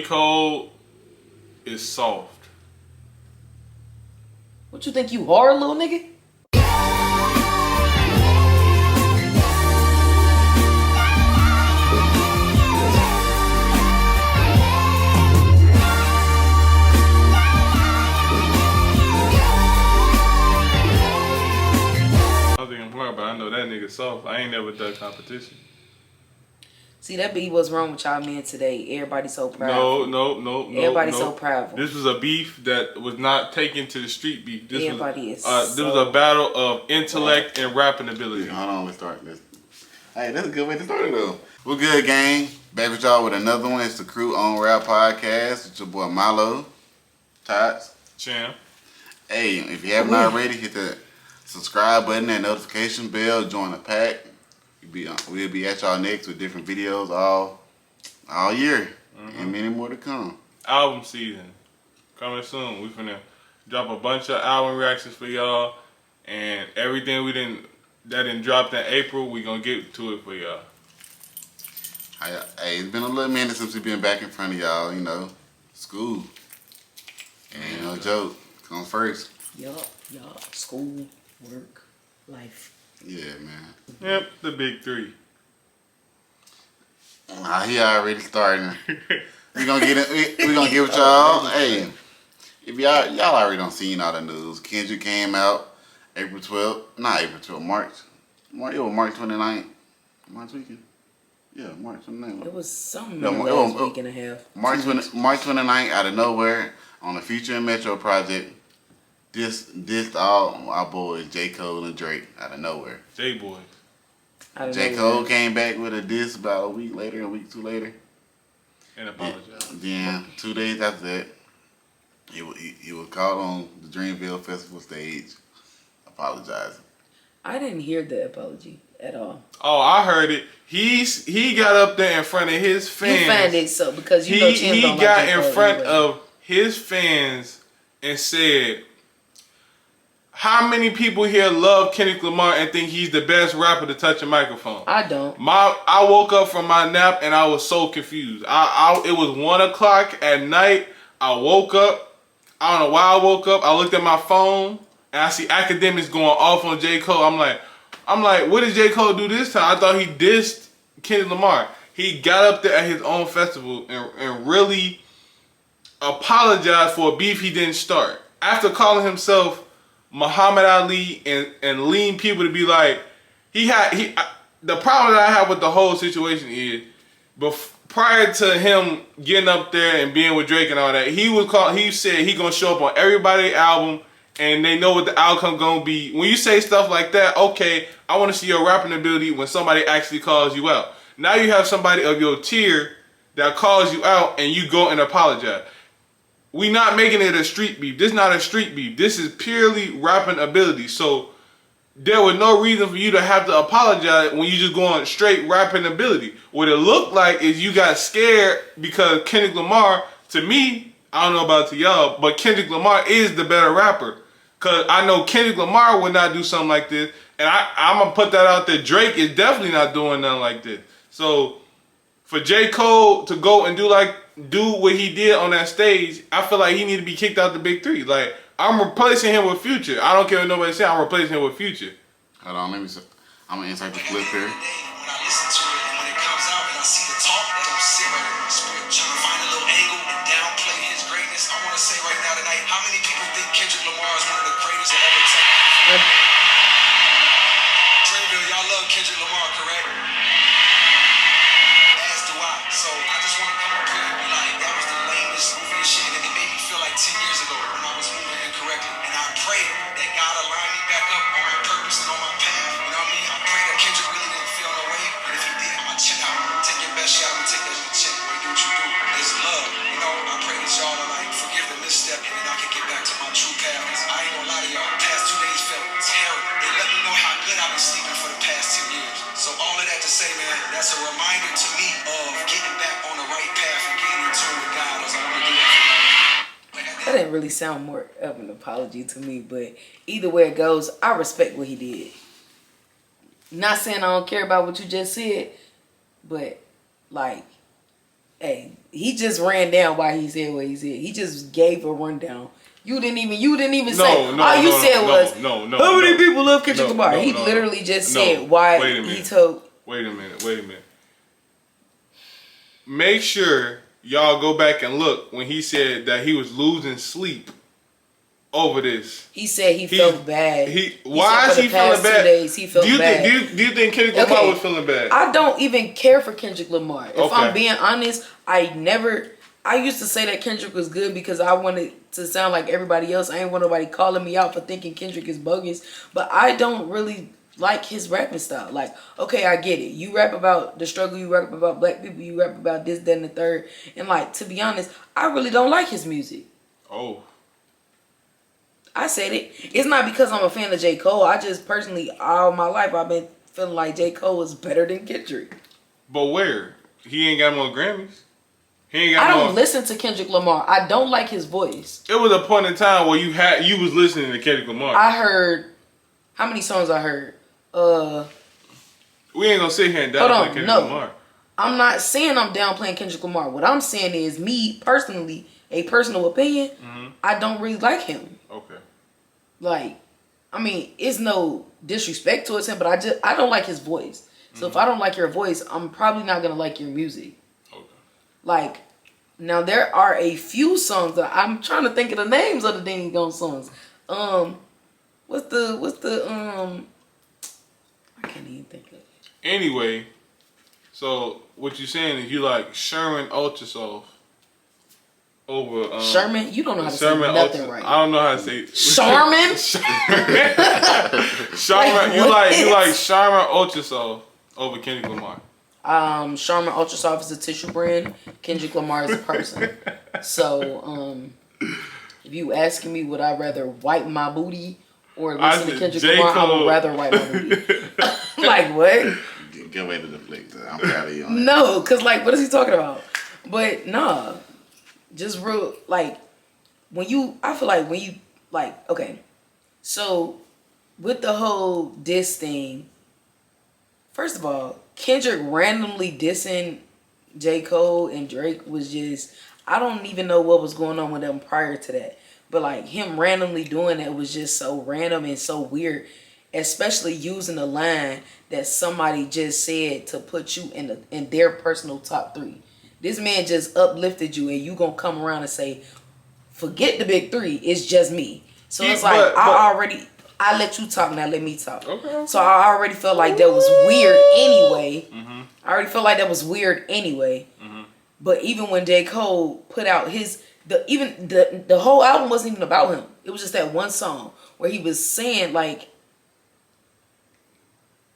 Cole is soft. What you think you hard, little nigga? But I know that nigga soft. I ain't never done competition. See, that be what's wrong with y'all men today. Everybody so proud. No. Everybody so proud. This was a beef that was not taken to the street beef. This Everybody was a battle of intellect and rapping ability. Hold on, let's start this. Hey, that's a good way to start it though. We're good, gang. Back with y'all with another one. It's the Crew on Rap Podcast. It's your boy Milo, Tots, Champ. Hey, if you haven't already, hit the subscribe button and notification bell. Join the pack. We'll be at y'all next with different videos all year, and many more to come. Album season coming soon. We finna drop a bunch of album reactions for y'all, and everything that didn't drop in April, we gonna get to it for y'all. Hey, it's been a little minute since we've been back in front of y'all. You know, school. And no joke, come first. Yup. School, work, life. Yeah, man. Yep, the big three. He already starting. We gonna get it. We gonna get with y'all. Hey, if y'all already don't seen all the news. Kendrick came out April 12th. Not April 12th. March 29th. March weekend. Yeah, March 29th. It was something last week and a half. March 29th out of nowhere on the Future and Metro project. Dissed all our boys, J.Cole and Drake, out of nowhere. J-Boys. J.Cole came back with a diss about a week two later. And apologized. Yeah, 2 days after that, he was caught on the Dreamville Festival stage apologizing. I didn't hear the apology at all. Oh, I heard it. He got up there in front of his fans. You find it so because you know Tim don't got like in front of his fans and said, how many people here love Kendrick Lamar and think he's the best rapper to touch a microphone? I don't. I woke up from my nap and I was so confused. It was 1 o'clock at night. I woke up. I don't know why I woke up. I looked at my phone and I see academics going off on J. Cole. I'm like, what did J. Cole do this time? I thought he dissed Kendrick Lamar. He got up there at his own festival and really apologized for a beef he didn't start. After calling himself Muhammad Ali and leading people to be like, the problem that I have with the whole situation is, prior to him getting up there and being with Drake and all that, he said he gonna show up on everybody's album and they know what the outcome gonna be. When you say stuff like that, okay, I want to see your rapping ability when somebody actually calls you out. Now you have somebody of your tier that calls you out and you go and apologize. We not making it a street beef. This is not a street beef. This is purely rapping ability. So there was no reason for you to have to apologize when you just going straight rapping ability. What it looked like is you got scared because Kendrick Lamar, to me, I don't know about to y'all, but Kendrick Lamar is the better rapper. Because I know Kendrick Lamar would not do something like this. And I'm going to put that out there. Drake is definitely not doing nothing like this. So for J. Cole to go and do what he did on that stage, I feel like he need to be kicked out the big three. Like, I'm replacing him with Future. I don't care what nobody say. I'm replacing him with Future. Hold on, I'm gonna insert the clip here. When I listen to it, when it comes out and I see the talk, it don't sit right in my spirit. Trying to find a little angle and downplay his greatness. I want to say right now tonight, how many people think Kendrick Lamar is one of the greatest to ever take microphone? Dreamville, y'all love Kendrick Lamar, correct? As do I. So I just want to come up here and be like, that was the lamest, goofiest shit, and it made me feel like 10 years ago when I was moving incorrectly. And I pray that God align me back up on my purpose and on my path. You know what I mean? I pray that Kendrick really didn't feel no way, but if he did, I'ma check out. Take your best shot and take that check. Boy, do what you do. It's love. You know, I pray that y'all are like, forgive the misstep, and then I can get back to my true path. Cause I ain't gonna lie to y'all, the past 2 days felt terrible. It let me know how good I've been sleeping for the past 10 years. So all of that to say, man, that's a reminder to me of getting back on the right path and getting in tune with God. As I want to do that for y'all. That didn't really sound more of an apology to me, but either way it goes, I respect what he did. Not saying I don't care about what you just said, but like, Hey, he just ran down why he said what he said. He just gave a rundown. You didn't even say. All you said was, how many people love Kendrick Lamar? He literally just said why he told. Wait a minute. Make sure y'all go back and look when he said that he was losing sleep over this. He said he felt bad. Why is he feeling bad? 2 days, he felt bad. Do you think Kendrick Lamar was feeling bad? I don't even care for Kendrick Lamar. If I'm being honest, I used to say that Kendrick was good because I wanted to sound like everybody else. I ain't want nobody calling me out for thinking Kendrick is bogus. But I don't really like his rapping style. Like, okay, I get it. You rap about the struggle. You rap about black people. You rap about this, that, and the third. And like, to be honest, I really don't like his music. Oh. I said it. It's not because I'm a fan of J.Cole. I just personally, all my life, I've been feeling like J.Cole is better than Kendrick. But where? He ain't got more Grammys. I don't listen to Kendrick Lamar. I don't like his voice. It was a point in time where you was listening to Kendrick Lamar. I heard, how many songs I heard? We ain't gonna sit here and downplay Kendrick Lamar. I'm not saying I'm downplaying Kendrick Lamar. What I'm saying is, me personally, a personal opinion, I don't really like him. Okay. Like, I mean, it's no disrespect towards him, but I don't like his voice. So if I don't like your voice, I'm probably not gonna like your music. Okay. Like, now there are a few songs that I'm trying to think of the names of the dang gone songs. What's the I can't even think of it. Anyway, so what you're saying is you like Sherman Ultrasoft over Sherman? You don't know how to say nothing right. I don't know how to say Sherman? Sherman, you like Sherman Ultrasoft over Kendrick Lamar. Sherman Ultrasoft is a tissue brand. Kendrick Lamar is a person. So, if you asking me would I rather wipe my booty or listen to Kendrick Lamar, I would rather wipe my booty. Like, what? Get away to the flick. I'm proud of you on that. No, because, like, what is he talking about? But, nah. Just real, like, I feel like when you, like, okay. So, with the whole diss thing, first of all, Kendrick randomly dissing J. Cole and Drake was just, I don't even know what was going on with them prior to that. But, like, him randomly doing that was just so random and so weird. Especially using a line that somebody just said to put you in their personal top 3. This man just uplifted you and you gonna come around and say, forget the big 3, it's just me. So it's like, I let you talk, now let me talk. Okay. So I already felt like that was weird anyway. I already felt like that was weird anyway. But even when J. Cole put out the whole album wasn't even about him. It was just that one song where he was saying, like,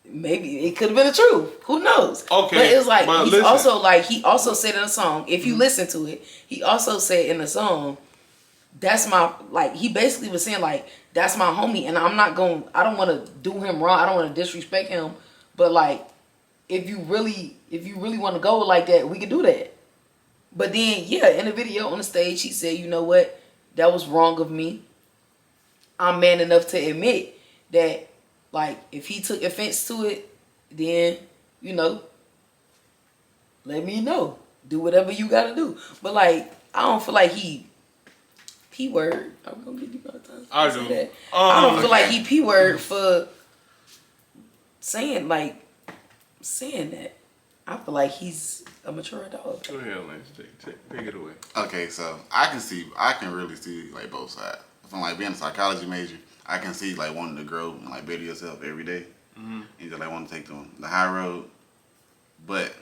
maybe it could have been the truth. Who knows? Okay. But it's like, he also said in a song, if you listen to it, he also said in the song, that's my, like, he basically was saying, like, that's my homie, and I don't want to do him wrong. I don't want to disrespect him. But, like, if you really want to go like that, we can do that. But then, yeah, in the video on the stage, he said, you know what? That was wrong of me. I'm man enough to admit that, like, if he took offense to it, then, you know, let me know. Do whatever you gotta do. But, like, I don't feel like he P-word. I'm gonna give you my time. I do. That. I don't feel like he P-word for saying that. I feel like he's a mature adult. Go ahead, Lance. Take it away. Okay, so I can really see, like, both sides. From, like, being a psychology major, I can see, like, wanting to grow and, like, better yourself every day. And just, like, want to take the high road. But,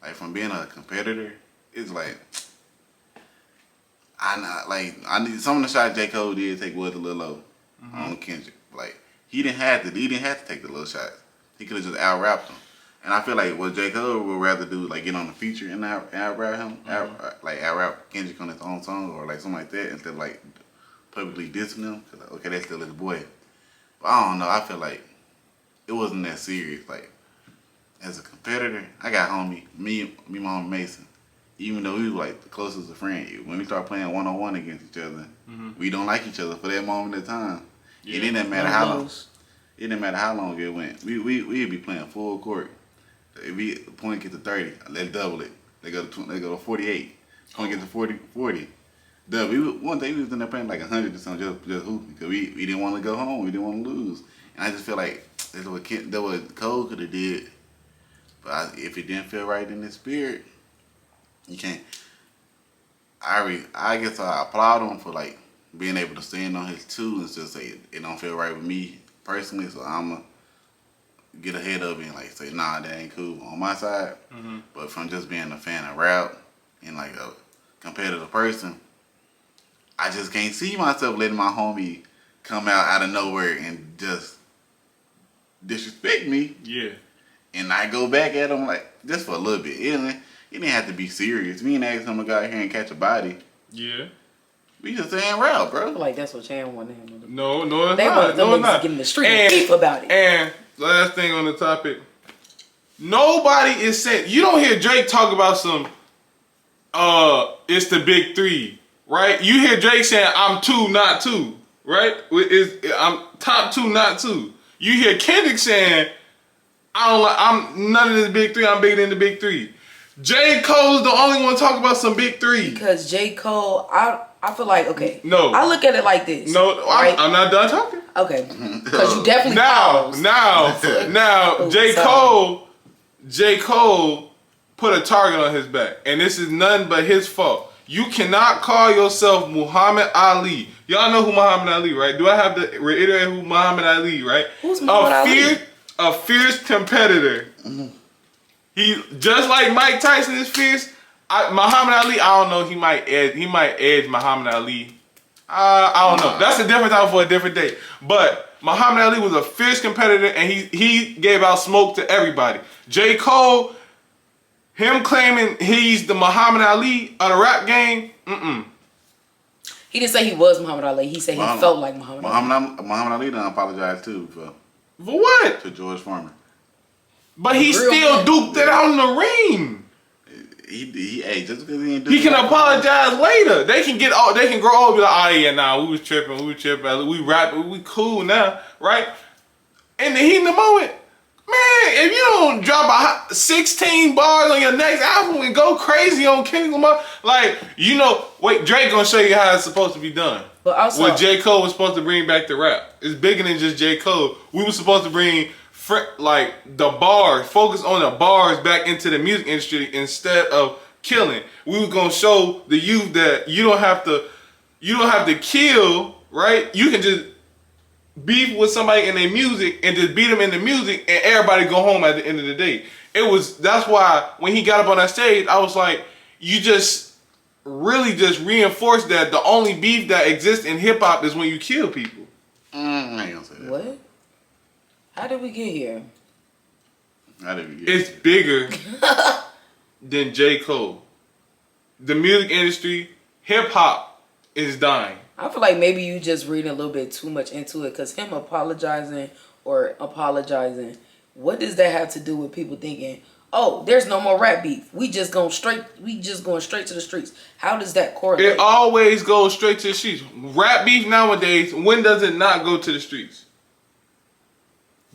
like, from being a competitor, it's like, I need some of the shots J. Cole did take was a little low on Kendrick. Like, he didn't have to take the little shots. He could have just out-rapped him. And I feel like what J. Cole would rather do, like, get on the feature and out-rap him, out-rap Kendrick on his own song or, like, something like that, instead of, like, publicly dissing him. Cause, okay, that's still his boy. But I don't know. I feel like it wasn't that serious. Like, as a competitor, I got me my homie Mason. Even though we were, like, the closest of friends, when we start playing one-on-one against each other, we don't like each other for that moment of time. Yeah. It didn't matter how long. It didn't matter how long it went. We'd be playing full court. If the point gets to 30, let's double it. They go to 48. Trying to get to 40. One day we was in there playing like 100 or something just hooping because we didn't want to go home. We didn't want to lose. And I just feel like that's what Cole could have did. But if it didn't feel right in his spirit, you can't. I guess I applaud him for like being able to stand on his two and just say it don't feel right with me personally, so I'ma get ahead of it and like say nah, that ain't cool on my side. Mm-hmm. But from just being a fan of rap and like a competitive person, I just can't see myself letting my homie come out of nowhere and just disrespect me. Yeah. And I go back at him like just for a little bit. It didn't have to be serious. Me and ask him to go out here and catch a body. Yeah. We just saying rap, bro. I feel like that's what Chan wanted him to do. No, it's they not. wanted them No, it's niggas not. to get in the street and beef about it. And last thing on the topic, nobody is saying, you don't hear Drake talk about some, it's the big three, right? You hear Drake saying, I'm two, not two, right? I'm top two, not two. You hear Kendrick saying, I'm none of the big three, I'm bigger than the big three. J. Cole's the only one talking about some big three. Because J. Cole, I feel like, okay. No. I look at it like this. No, right? I'm not done talking. Okay. Because you definitely paused. Now, J. Cole put a target on his back. And this is none but his fault. You cannot call yourself Muhammad Ali. Y'all know who Muhammad Ali, right? Do I have to reiterate who Muhammad Ali, right? Who's Muhammad Ali? A fierce competitor. Mm-hmm. He just like Mike Tyson is fierce. Muhammad Ali, I don't know. He might edge Muhammad Ali. I don't know. That's a different time for a different day. But Muhammad Ali was a fierce competitor, and he gave out smoke to everybody. J. Cole, him claiming he's the Muhammad Ali of the rap game. He didn't say he was Muhammad Ali. He said he felt like Muhammad Ali. Muhammad Ali done apologized too for what? To George Foreman. But he still duped it out in the ring. Hey, just because he ain't he can apologize later. They can grow old and be like, oh yeah, nah, we was tripping, we rapping, we cool now, right? In the heat of the moment, man, if you don't drop 16 bars on your next album and go crazy on Kendrick Lamar, like, Drake gonna show you how it's supposed to be done. But also, what J. Cole was supposed to bring back to rap. It's bigger than just J. Cole. We were supposed to bring the bars, focus on the bars back into the music industry instead of killing. We were gonna show the youth that you don't have to kill, right? You can just beef with somebody in their music and just beat them in the music and everybody go home at the end of the day. That's why when he got up on that stage, I was like, you just really just reinforced that the only beef that exists in hip hop is when you kill people. I ain't gonna say that. What? How did we get here? It's bigger than J. Cole. The music industry, hip hop is dying. I feel like maybe you just reading a little bit too much into it, because him apologizing, what does that have to do with people thinking, oh, there's no more rap beef, we just going straight to the streets? How does that correlate? It always goes straight to the streets. Rap beef nowadays, when does it not go to the streets?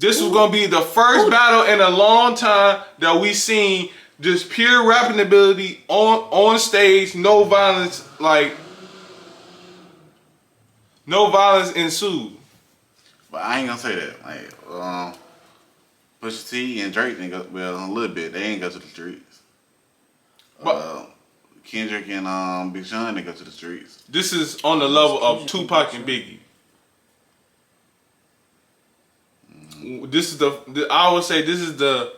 This was gonna be the first battle in a long time that we seen just pure rapping ability on stage, no violence, no violence ensued. But I ain't gonna say that. Like, Pusha T and Drake didn't go, well, a little bit. They ain't go to the streets. But Kendrick and Big Sean didn't go to the streets. This is on the level of Tupac and Biggie. This is I would say this is the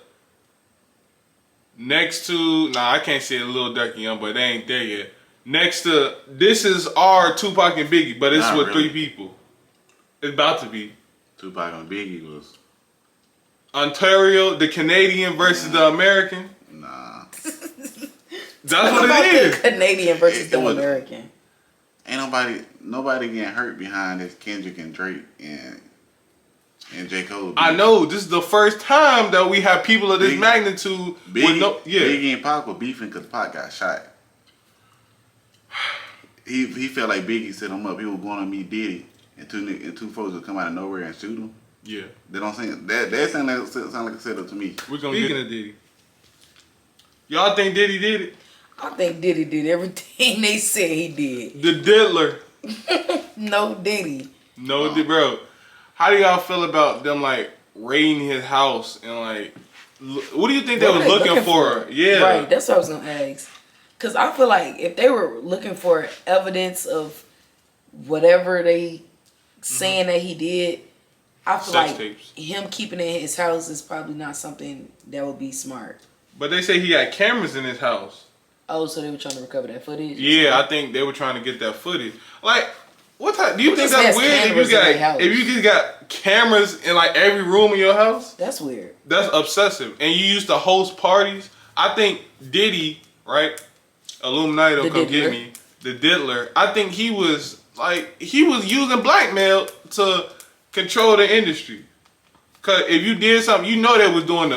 next to, I can't say a Lil Durk and Young, but they ain't there yet. Next to, this is our Tupac and Biggie, but it's with really. 3 people. It's about to be. Tupac and Biggie was Ontario, the Canadian versus the American. Nah. That's what it is. The Canadian versus the American. Ain't nobody getting hurt behind this Kendrick and Drake and J. Cole. I know, this is the first time that we have people of this magnitude. Biggie and Pac were beefing because Pac got shot. He felt like Biggie set him up. He was going to meet Diddy, and two folks would come out of nowhere and shoot him. Yeah. They don't think that sound like a setup to me. We're gonna get into Diddy. Y'all think Diddy did it? I think Diddy did everything they said he did. The diddler. No Diddy. No, bro. How do y'all feel about them like raiding his house and like? What do you think they What were were they looking for? Yeah. Right, that's what I was gonna ask. Cause I feel like if they were looking for evidence of whatever they saying that he did, I feel Sex like tapes. him keeping it in his house is probably not something that would be smart. But they say he had cameras in his house. Oh, so they were trying to recover that footage? Yeah, I think they were trying to get that footage. Like, what type? Do you think just that's has weird if cameras you in got their house? if you just got cameras in like every room in your house? That's weird. That's obsessive. And you used to host parties. I think Diddy, right? Illuminati The will come diddler. get me. The diddler. I think he was using blackmail to control the industry. Cause if you did something, you know they was doing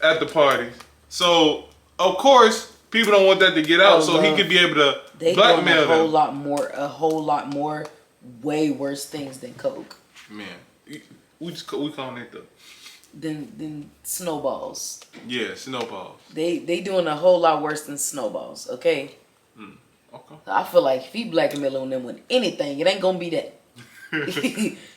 at the parties. So of course people don't want that to get out. Oh, so he no. could be able to They doing blackmail a whole them. lot more, way worse things than coke, Man, we calling it than snowballs. yeah, snowballs. They doing a whole lot worse than snowballs. Okay, Okay. I feel like if he blackmailing them with anything, it ain't gonna be that.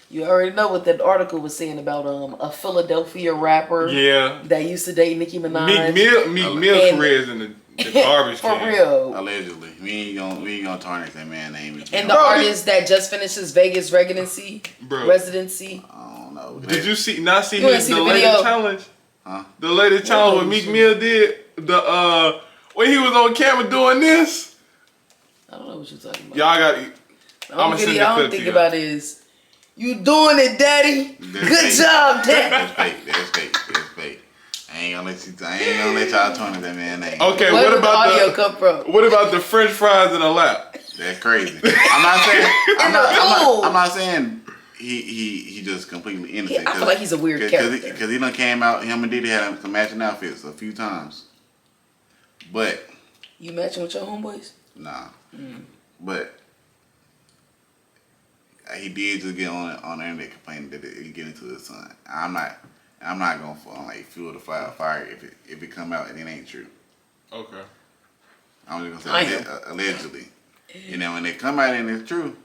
You already know what that article was saying about a Philadelphia rapper Yeah. that used to date Nicki Minaj. Meek Mill And- career is in the garbage For can. real. Allegedly, we ain't gonna tarnish that man's name. And the Bro, artist that just finished his Vegas residency. Bro. Residency. I don't know. Did you see? Not see You wanna his see the the latest video? challenge? Huh? The latest challenge what What Meek was Mill did. The when he was on camera doing this. I don't know what you're talking about. Y'all got. The I'ma only send video the I clip don't to think you. about is, you doing it, daddy. That's Good fake. job, daddy. That's fake. That's fake. That's fake. I ain't gonna let y'all tarnish that man's name. Okay, Where what did the about audio the come from? what about the French fries in a lap? That's crazy. I'm not saying. Fool. I'm not saying he just completely innocent. I feel like he's a weird character. Because he done came out. Him and Diddy had some matching outfits a few times. But You matching with your homeboys? nah. But he did just get on the internet complaining that he get into his son. I'm not gonna like fuel the fire if it come out and it ain't true. Okay. I'm just I gonna say allegedly. You know, when it come out and it's true.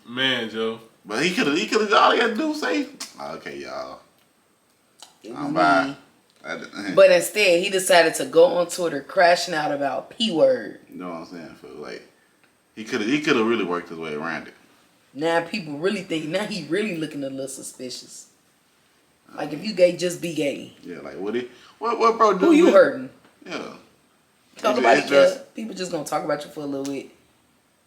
Man, Joe. But he could have all he had to do was say, okay, y'all, It was I'm me. by. But instead, he decided to go on Twitter crashing out about P-word. You know what I'm saying? For like, he could have really worked his way around it. Now people really think, now he really looking a little suspicious. Like, if you gay, just be gay. Yeah, like what bro do? Who you hurting? Yeah. Don't It's nobody just- care. People just gonna talk about you for a little bit.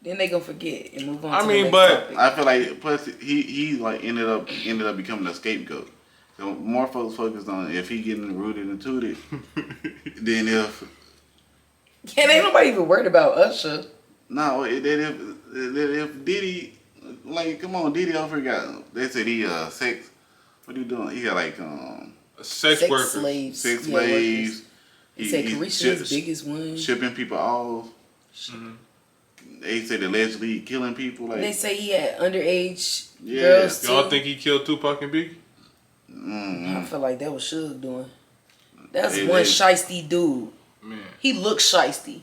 Then they gonna forget and move on I to mean, the next but topic. I feel like plus he like ended up becoming a scapegoat. So more folks focused on if he getting rooted and tooted than if And ain't nobody even worried about Usher. no if Diddy like come on Diddy over got they said he sex what are you doing? He got like sex workers. slaves. sex Yeah, slaves. workers. They said he Carisha is the biggest one. shipping people off. They said allegedly killing people. Like And they say he had underage Yeah. girls too. Y'all think he killed Tupac and Biggie? I feel like that was Suge doing. That's They- one they- shiesty dude. Man. He looked shiesty.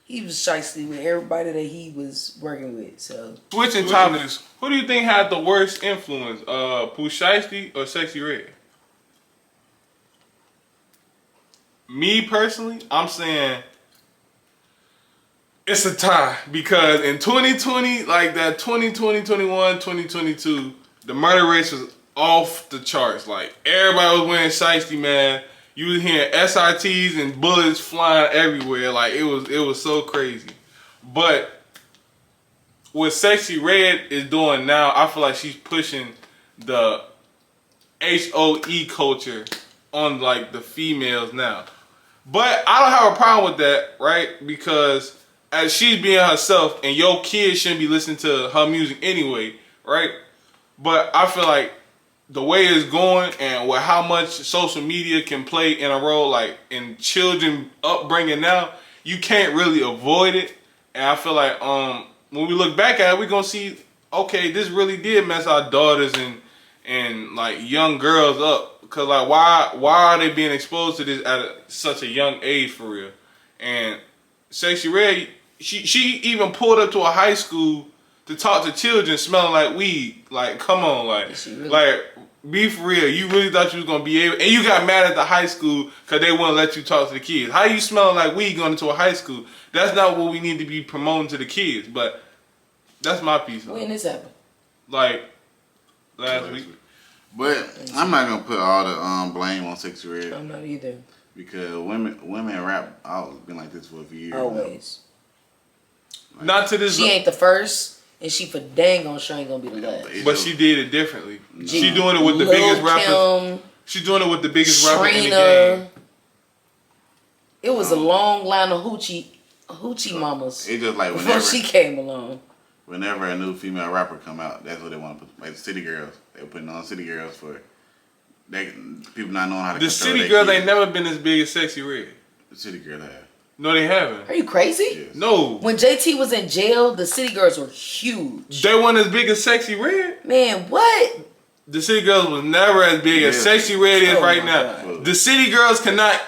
He was shiesty with everybody that he was working with. So Switching topics. Who do you think had the worst influence? Pooh Shiesty or Sexyy Red? Me personally, I'm saying it's a tie because in 2020, like that 2020, 21, 2022, the murder rates was off the charts. Like everybody was wearing Shiesty, man. You was hearing SRTs and bullets flying everywhere. Like it was so crazy. But what Sexyy Red is doing now, I feel like she's pushing the HOE culture on like the females now. But I don't have a problem with that, right? Because as she's being herself and your kids shouldn't be listening to her music anyway, right? But I feel like the way it's going and with how much social media can play in a role like in children upbringing now, you can't really avoid it. And I feel like when we look back at it, we're gonna see, okay, this really did mess our daughters and like young girls up cause like why are they being exposed to this at such a young age for real? And Sexyy Red, she even pulled up to a high school to talk to children smelling like weed. Like, come on, like, really? like, be for real. You really thought you was gonna be able, and you got mad at the high school because they wouldn't let you talk to the kids. How you smelling like weed going into a high school? That's not what we need to be promoting to the kids. But that's my piece. When this happened? Like last week. But I'm not gonna put all the blame on Sexyy Red. I'm not either. Because women rap always been like this for a few years. Always. Like, Not to this. She ain't the first, and she for dang on sure ain't gonna be the last. But she did it differently. She doing it with the biggest rappers. She doing it with the biggest rapper in the game. It was a long line of hoochie mamas. It's just like before she came along. Whenever a new female rapper come out, that's what they want to put. Like City Girls, they're putting on City Girls for people not knowing how to. The City Girls ain't never been as big as Sexyy Red. The City Girls have. No, they haven't. Are you crazy? Yes. No. When JT was in jail, the City Girls were huge. They weren't as big as Sexyy Red. Man, what? The City Girls was never as big as Sexyy Red is right now. God. The City Girls cannot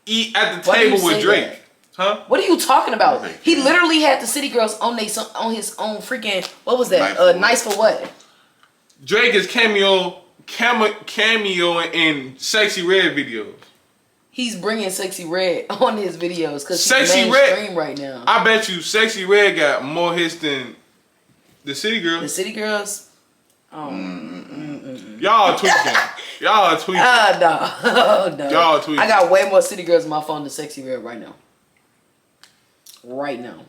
eat at the table with Drake. That? Huh? What are you talking about? Okay. He literally had the City Girls on his own freaking, what was that? Nice for What? Drake is cameo in Sexyy Red videos. He's bringing Sexyy Red on his videos because she's Sexyy mainstream right now. I bet you Sexyy Red got more hits than the City Girls. The City Girls? Oh. Y'all are tweaking. Y'all are tweaking. No. Y'all tweaking. I got way more City Girls on my phone than Sexyy Red right now. Right now.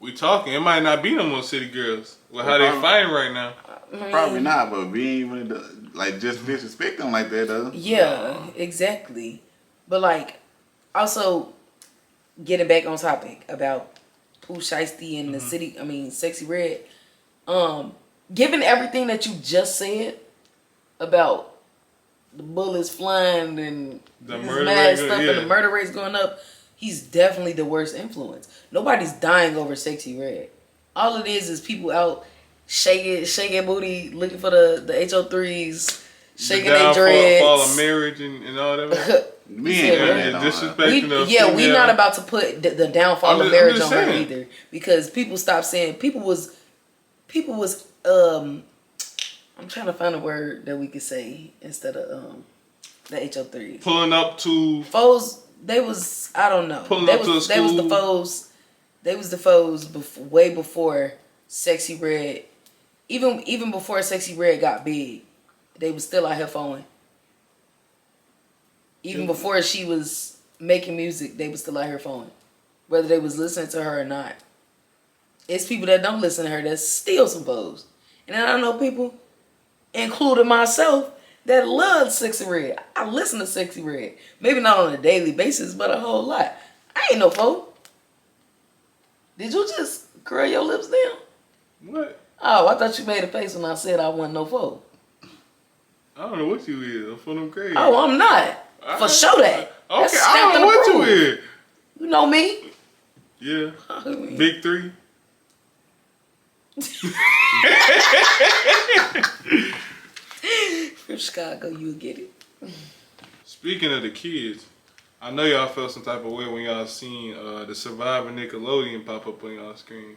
We talking. It might not be no more City Girls with how they fighting right now. Probably not, but we ain't even like just disrespect them like that though. Yeah, exactly. But like, also getting back on topic about Pooh, Shiesty and the city. I mean, Sexyy Red. Given everything that you just said about the bullets flying and The this murder mad rate, stuff yeah. and the murder rates going up, he's definitely the worst influence. Nobody's dying over Sexyy Red. All it is people out shaking booty, looking for the HO3s, shaking their dreads. Fall of marriage and all that. We ain't And really disrespecting the we female. not about to put the downfall I'm of marriage just on her saying. either, because people stopped saying people was I'm trying to find a word that we could say instead of the HO3. Pulling up to Foes, they was, I don't know. Pulling They up to was, a they was the school. foes. They was the foes way before Sexyy Red. Even before Sexyy Red got big, they was still out here following. Even before she was making music, they was still out here following. Whether they was listening to her or not. It's people that don't listen to her that's still some foes. And then I know people, including myself, that love Sexyy Red. I listen to Sexyy Red. Maybe not on a daily basis, but a whole lot. I ain't no foe. Did you just curl your lips down? what? Oh, I thought you made a face when I said I wasn't no foe. I don't know what you is. I'm feeling crazy. Oh, I'm not. For sure that. Okay, That's I don't stamped know what and you approved. is. You know me. Yeah. I mean, Big 3. from Chicago, you'll get it. Speaking of the kids, I know y'all felt some type of way when y'all seen the Survivor Nickelodeon pop up on y'all screen.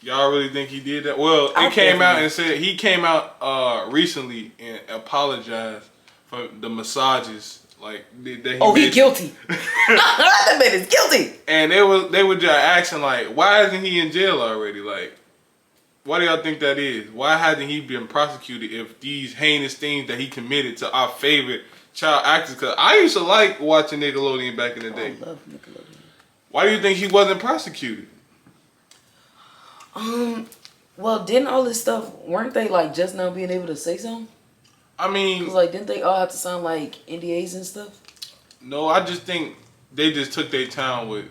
Y'all really think he did that? Well, I it came out definitely- and said he came out recently and apologized for the massages. Like that he Oh, he mentioned. guilty. That man is guilty. And they were just asking like, why isn't he in jail already? Like, why do y'all think that is? Why hasn't he been prosecuted if these heinous things that he committed to our favorite child actors? Because I used to like watching Nickelodeon back in the day. I love Nickelodeon. Why do you think he wasn't prosecuted? Well, didn't all this stuff, weren't they like just now being able to say something? I mean, Cause like, didn't they all have to sign like NDAs and stuff? no, I just think they just took their time with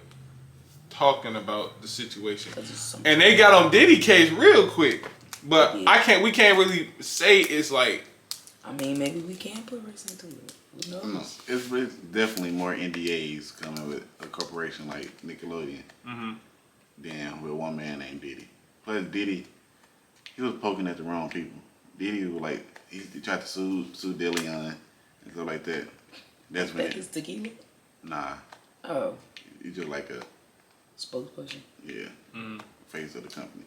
talking about the situation. And they got on Diddy case real quick. But Yeah. we can't really say it's like, I mean, maybe we can put race into it. Who knows? No, it's definitely more NDAs coming with a corporation like Nickelodeon than with one man named Diddy. Plus, Diddy, he was poking at the wrong people. Diddy was like, he tried to sue Diddy on it and stuff like that. That's when That is tequila? nah, Oh, he's just like a spokesperson. face of the company.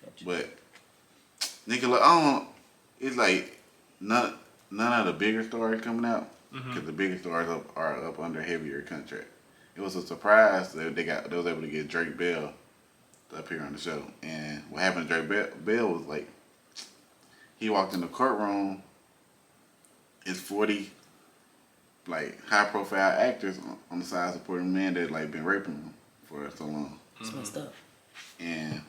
Gotcha. But Nickelodeon, it's like none of the bigger stars coming out because the bigger stars are up under heavier contract. It was a surprise that they was able to get Drake Bell to appear on the show. And what happened to Drake Bell was like he walked in the courtroom. It's 40 like high profile actors on the side supporting men that like been raping him for so long. That's messed up. And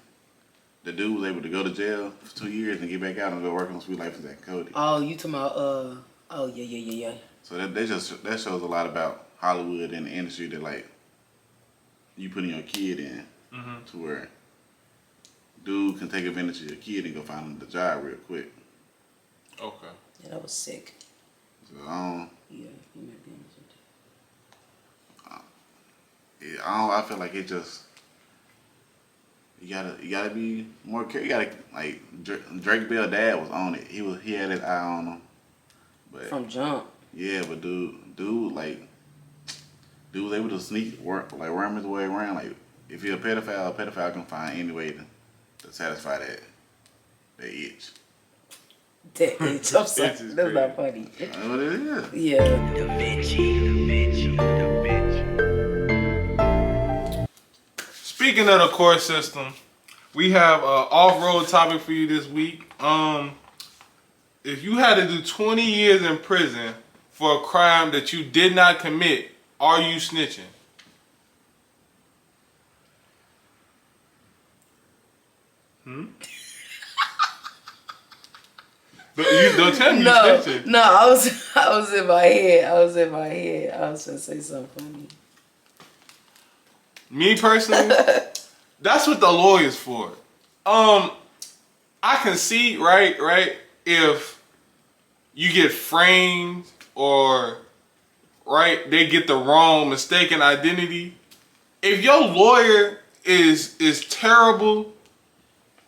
the dude was able to go to jail for 2 years and get back out and go work on Sweet Life of Zack and Cody. Oh, you talking about oh yeah. So that shows a lot about Hollywood and the industry that like you putting your kid in to where dude can take advantage of your kid and go find him the job real quick. Okay. Yeah, that was sick. So Yeah, you might be on something. I feel like it just you gotta be more careful. You gotta like Drake Bell dad was on it. He had his eye on him. But From jump. yeah, but dude was able to worm his way around. Like if you're a pedophile can find any way to satisfy that itch. That itch. I'm sorry. Itch is That's crazy. not funny. That's what it is. Yeah. Speaking of the court system, we have an off-road topic for you this week. If you had to do 20 years in prison for a crime that you did not commit, are you snitching? Don't tell me you snitching. No, I was in my head. I was gonna say something funny. Me personally, that's what the lawyer's for. I can see, right, if you get framed or, right, they get the wrong mistaken identity. If your lawyer is terrible,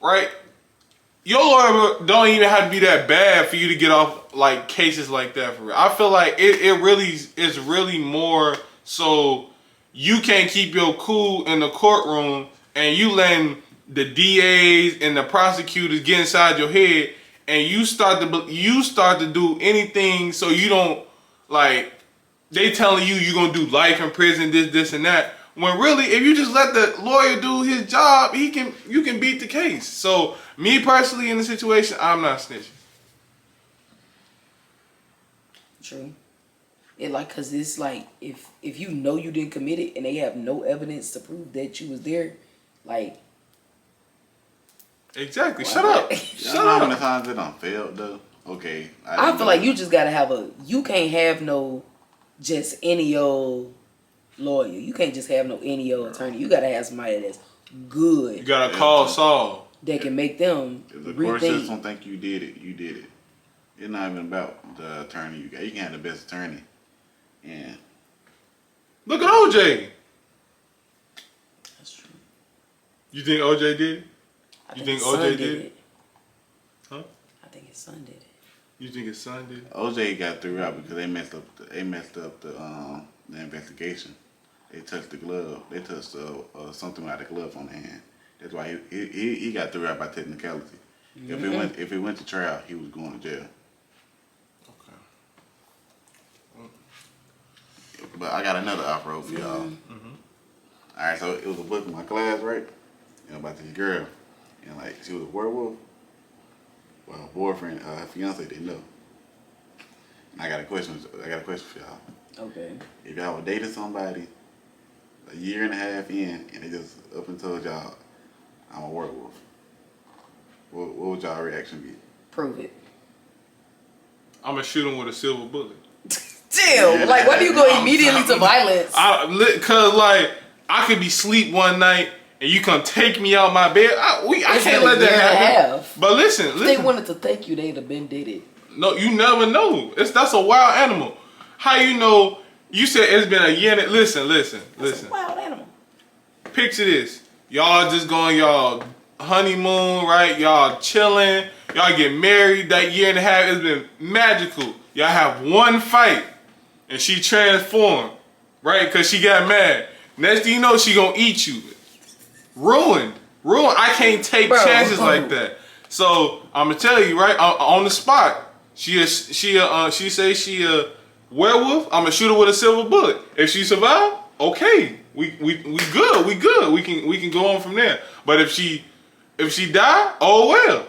right, your lawyer don't even have to be that bad for you to get off like cases like that for real. I feel like it really is really more so you can't keep your cool in the courtroom and you letting the DAs and the prosecutors get inside your head and you start to do anything so you don't like they telling you you're gonna do life in prison, this and that. When really, if you just let the lawyer do his job, you can beat the case. So me personally in the situation, I'm not snitching. True. It like cause it's like if you know you didn't commit it and they have no evidence to prove that you was there, like Exactly. Shut up. Shut You know how many up. times it done failed though? Okay. I feel like you just gotta have you can't have no just any old lawyer. You can't just have no any old attorney. You gotta have somebody that's good You gotta call Saul. that can make them If the court rethink. system think you did it, you did it. It's not even about the attorney you got. You can have the best attorney. And Look at OJ. That's true. You think OJ did? I You think think his son OJ did did? it. Huh? I think his son did it. You think his son did? OJ got threw out because they messed up the investigation. They touched the glove. They touched something out of the glove on the hand. That's why he got threw out by technicality. Mm-hmm. If it went to trial, he was going to jail. Okay. But I got another off-road for y'all. Mm-hmm. All right, so it was a book in my class, right? About this girl, and like she was a werewolf. Well, her boyfriend, her fiance didn't know. And I got a question for y'all. Okay. If y'all were dating somebody a year and a half in, and they just up and told y'all, I'm a werewolf, what would y'all reaction be? Prove it. I'm gonna shoot him with a silver bullet. Damn. Like, why do you go immediately to violence? Cause like I could be sleep one night and you come take me out my bed. I can't let that happen. Have. But listen. If they wanted to thank you, they'd have been did it. No, you never know. That's a wild animal. How you know? You said it's been a year. Listen. That's a wild animal. Picture this. Y'all just going y'all honeymoon, right? Y'all chilling. Y'all get married. That year and a half has been magical. Y'all have one fight, and she transformed, right? Because she got mad. Next thing you know, she gonna eat you. Ruined. I can't take chances like that. So I'm gonna tell you, right, on the spot, she say she a werewolf. I'm gonna shoot her with a silver bullet. If she survive, okay, we good. We can go on from there. But if she die, oh well.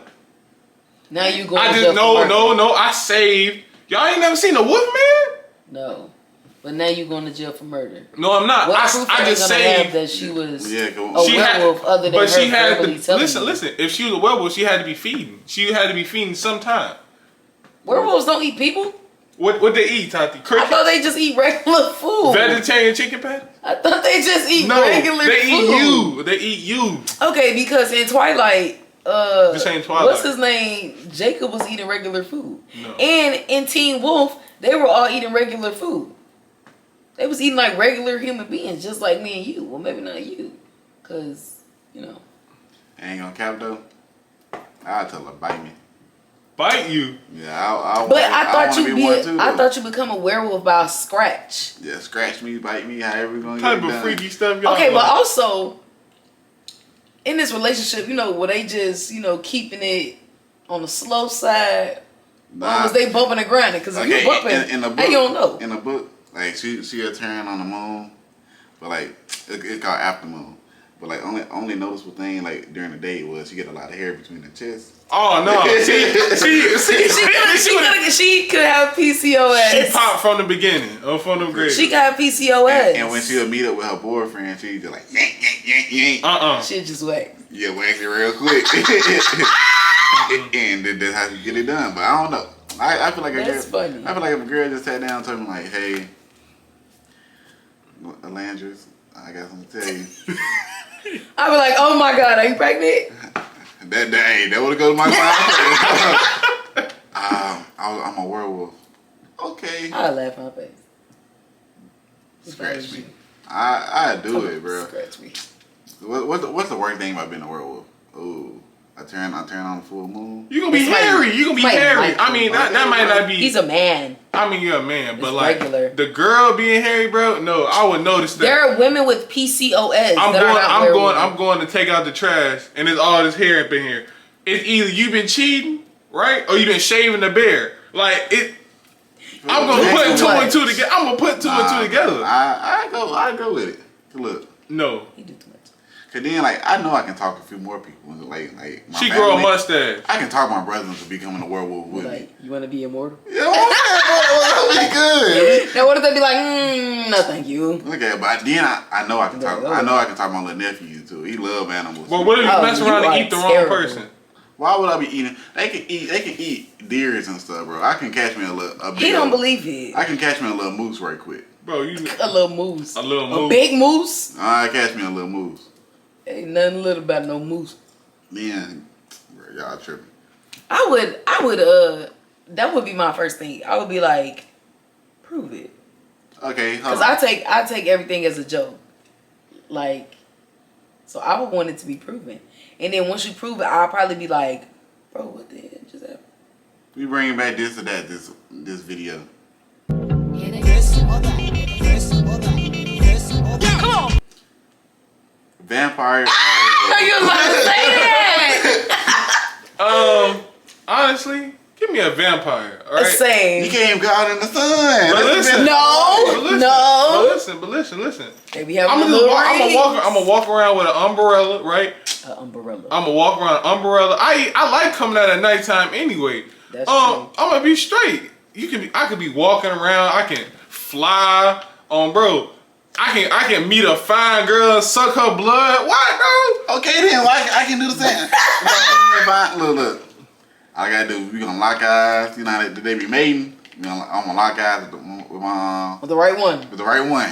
Now you going? I just no. I saved. Y'all ain't never seen a wolf man? No. But now you going to jail for murder. No, I'm not. What proof I just saved that she was a she werewolf other than her verbally telling you? Listen. If she was a werewolf, she had to be feeding. She had to be feeding sometime. Werewolves don't eat people. What they eat, Tati? Crickets? I thought they just eat regular food. Vegetarian chicken patty? I thought they just eat regular food. They eat you. Okay, because in Twilight, This ain't Twilight. what's his name? Jacob was eating regular food. No. And in Teen Wolf, they were all eating regular food. They was eating like regular human beings, just like me and you. Well, maybe not you, cause you know. Ain't gonna cap though. I'll tell her bite me. Bite you? Yeah, But I thought you too. become a werewolf by a scratch. Yeah, scratch me, bite me, however you gonna What get type it of done. freaky stuff y'all Okay, doing? but also in this relationship, you know, were they just keeping it on the slow side? Or was they bumping and grinding? Because if you bumping, in the book, how you don't know? In the book, like she a turn on the moon, but like it's called after moon. But like only noticeable thing like during the day was she get a lot of hair between her chest. Oh no! She could have PCOS. She popped from the beginning, or from the grave. She could have PCOS. And when she'll meet up with her boyfriend, she just like yank yank yank yank. She just wax. Yeah, wax it real quick. And that's how you get it done. But I don't know. I feel like funny. I feel like if a girl just sat down and told me like, hey, Alandris, I got something to tell you. I'd be like, oh my God, are you pregnant? That would go to my side. I'm a werewolf. Okay. I'd laugh in my face. Scratch me. I do it, bro. Scratch me. What's the worst thing about being a werewolf? Ooh, I turn on the full moon. You gonna be hairy. You gonna be hairy. I mean, that might not be. He's a man. I mean, you're a man, but It's like regular. the girl being hairy, bro. No, I would notice that. There are women with PCOS. I'm going to take out the trash, and there's all this hair up in here. It's either you been cheating, right, or you been shaving the bear. Like it. I'm gonna put two and two together. I'm gonna put two and two together. I go with it. Look. No. You do too much. Cause then like I know I can talk to a few more people. Like my She family, grow a mustache. I can talk my brothers into becoming a werewolf with me. Like, you want to be immortal? Yeah, that'd be good. Now what if they be like, no, thank you. Okay, but then I know I can talk. I know I can talk my little nephew too. He love animals. But what if you mess around and eat the wrong person? Why would I be eating? They can eat deers and stuff, bro. I can catch me a big He don't old- believe it. I can catch me a little moose right quick. Bro, you A little moose. a little A moose. big moose? I catch me a little moose. Ain't nothing little about no moose. Then, bro, y'all tripping. I would, that would be my first thing. I would be like, prove it. Okay, hold Because on. I take everything as a joke. Like, so I would want it to be proven. And then once you prove it, I'll probably be like, bro, what the hell just happened? We bringing back this or that this video. Come on. Vampire. No, you was about to say that. Honestly, give me a vampire. All right. Same. You can't even go out in the sun. But listen, No. But listen. They be having I'm gonna walk around with an umbrella, right? An umbrella. I'm gonna walk around an umbrella. I like coming out at nighttime anyway. That's true. I'm gonna be straight. I could be walking around. I can fly. Bro. I can meet a fine girl, suck her blood. What, bro? Okay then, I can do the same. Look. All I gotta do, we gonna lock eyes. You know how they be mating. I'm gonna lock eyes with With the right one. the right one.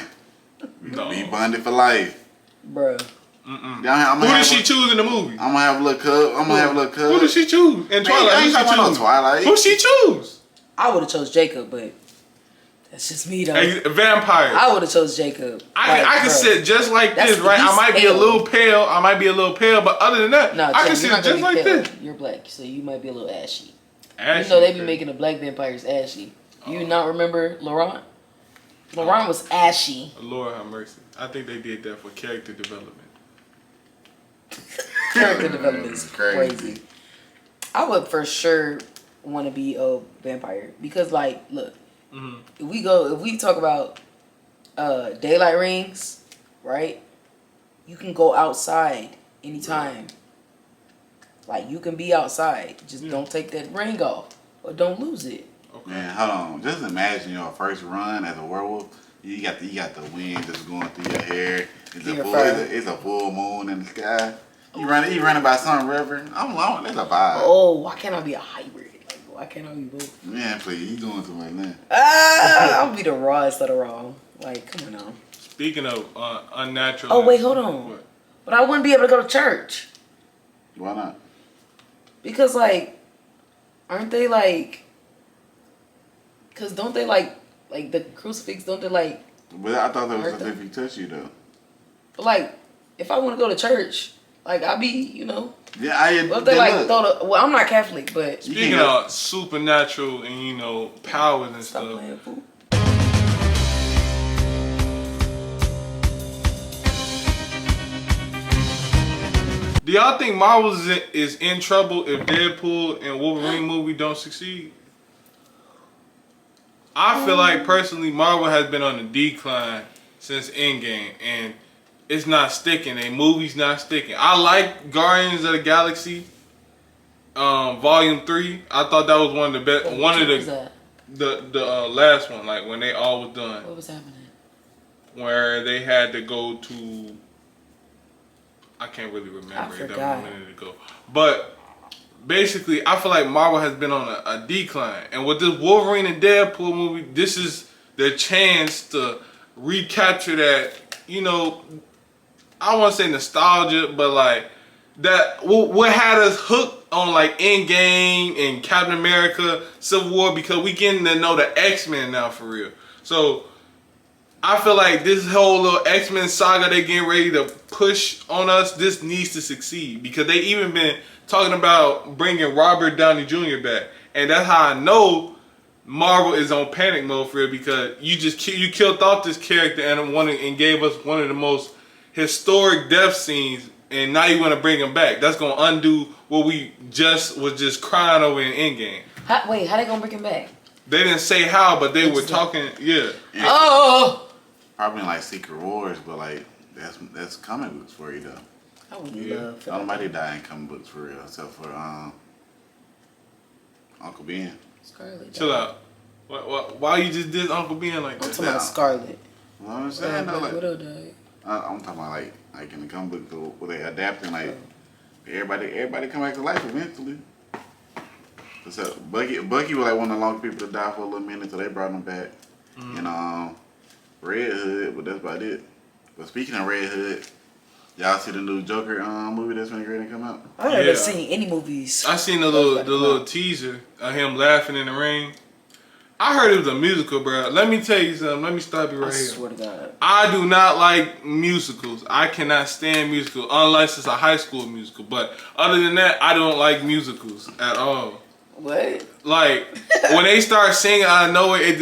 No. Be bonded for life. Bruh. Who did she choose in the movie? I'm gonna have a little cub. Who did she choose in Twilight? I ain't talking about no Twilight. Who she choose? I would have chose Jacob, but That's just me though. Vampire. I would have chose Jacob. I can sit just like this, right? I might be a little pale. But other than that, no, I can sit just like this. You're black, so you might be a little ashy. Ashy. You know they be making the black vampires ashy. You not remember Laurent? Laurent was ashy. Lord have mercy. I think they did that for character development. Character development is crazy. I would for sure want to be a vampire because, like, look, if we talk about daylight rings, right? You can go outside anytime. Like, you can be outside. Just don't take that ring off or don't lose it. Okay. Man, hold on. Just imagine your first run as a werewolf. You got the wind just going through your hair. It's a full moon in the sky. You running by some river. I'm alone. That's a vibe. Oh, why can't I be a hybrid? Like, why can't I be both? Man, please, you going to my land. I'll be the raw instead of raw. Like, come on now. Speaking of unnatural. Oh wait, hold on. What? But I wouldn't be able to go to church. Why not? Because like, aren't they like? Because don't they like the crucifix? Don't they like? But I thought that was if he touched you though. But like, if I want to go to church, like I be, you know. Yeah, What if they like throw the? Well, I'm not Catholic, but speaking of supernatural and powers and stop stuff. playing Pooh. Do y'all think Marvel is in trouble if Deadpool and Wolverine movie don't succeed? I feel like personally Marvel has been on a decline since Endgame and it's not sticking. A movie's not sticking. I like Guardians of the Galaxy Volume 3. I thought that was one of the best. One of the last one, like when they all was done. What was happening? Where they had to go to. I can't really remember. I That was forgot. a minute ago. But basically, I feel like Marvel has been on a decline. And with this Wolverine and Deadpool movie, this is their chance to recapture that, I don't want to say nostalgia, but like that what had us hooked on like Endgame and Captain America, Civil War, because we getting to know the X-Men now for real. So I feel like this whole little X-Men saga they getting ready to push on us, this needs to succeed. Because they even been talking about bringing Robert Downey Jr. back. And that's how I know Marvel is on panic mode for real, because you killed off this character and gave us one of the most historic death scenes, and now you want to bring him back. That's going to undo what we was just crying over in Endgame. How they going to bring him back? They didn't say how, but they were talking, yeah. Oh! Probably like Secret Wars, but like that's comic books for you though. I would love for Nobody die in comic books for real, except for Uncle Ben. Scarlet. Chill out. Why you just did Uncle Ben like that? I'm talking about Scarlet. You know what I'm saying? No, like, I'm talking about like in the comic book where they adapting like everybody come back to life eventually. So Bucky was like one of the longest people to die for a little minute, so they brought him back. And Red Hood, but that's about it. But speaking of Red Hood, y'all see the new Joker movie that's been ready to come out? I haven't seen any movies. I seen the little teaser of him laughing in the rain. I heard it was a musical, bro. Let me tell you something. Let me stop you right here. I swear to God. I do not like musicals. I cannot stand musicals unless it's a high school musical. But other than that, I don't like musicals at all. What? Like when they start singing out of nowhere, it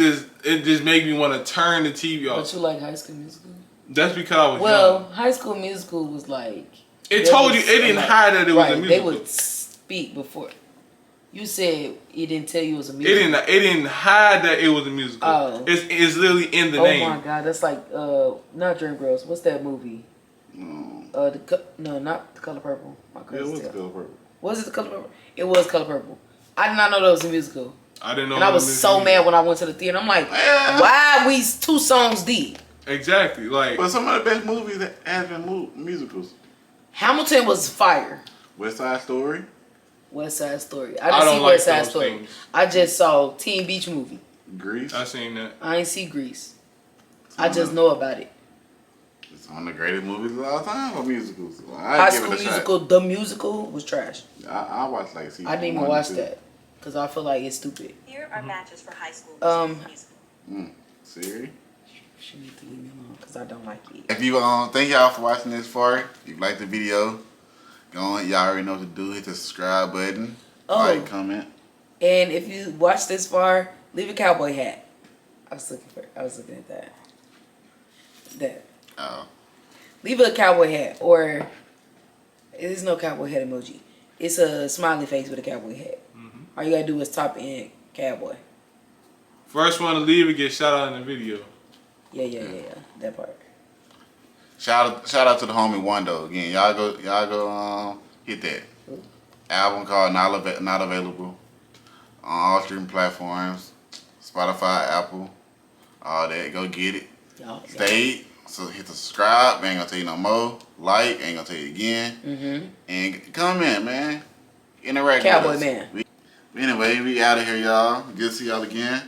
just make me want to turn the TV off. But you like High School Musical? That's because I was young. High School Musical was like... It didn't hide that it was a musical. They would speak before. You said it didn't tell you it was a musical. It didn't hide that it was a musical. Oh. It's literally in the name. Oh my God, that's like, not Dreamgirls. What's that movie? No. No, not The Color Purple. It was The Color Purple. Was it The Color Purple? It was Color Purple. I did not know that was a musical. I didn't know. And I was so mad when I went to the theater. I'm like, why are we 2 songs deep? Exactly. Like, but some of the best movies that have been musicals. Hamilton was fire. West Side Story. West Side Story. I didn't see West Side Story. Things. I just saw Teen Beach Movie. Grease. I seen that. I ain't see Grease. I just know about it. It's one of the greatest movies of all time for musicals. High School Musical, the musical was trash. I watched like season I didn't even watch that because I feel like it's stupid. Here are matches for High School musical. Siri. She need to leave me alone because I don't like it. If you thank y'all for watching this far. If you like the video, go on. Y'all already know what to do. Hit the subscribe button. Oh. Like, comment. And if you watch this far, leave a cowboy hat. I was looking at that. Oh. Leave a cowboy hat, or there's no cowboy hat emoji. It's a smiley face with a cowboy hat. All you gotta do is top in cowboy. First one to leave it gets shout out in the video. Yeah. That part. Shout out to the homie Wondo again. Y'all go hit that. Ooh. Album called Not Available on all streaming platforms, Spotify, Apple, all that. Go get it. Y'all. Stay. So hit the subscribe. Ain't gonna tell you no more. Like. Ain't gonna tell you again. And comment, man. Interact Cowboy with us. man. Anyway, we out of here, y'all. Good to see y'all again.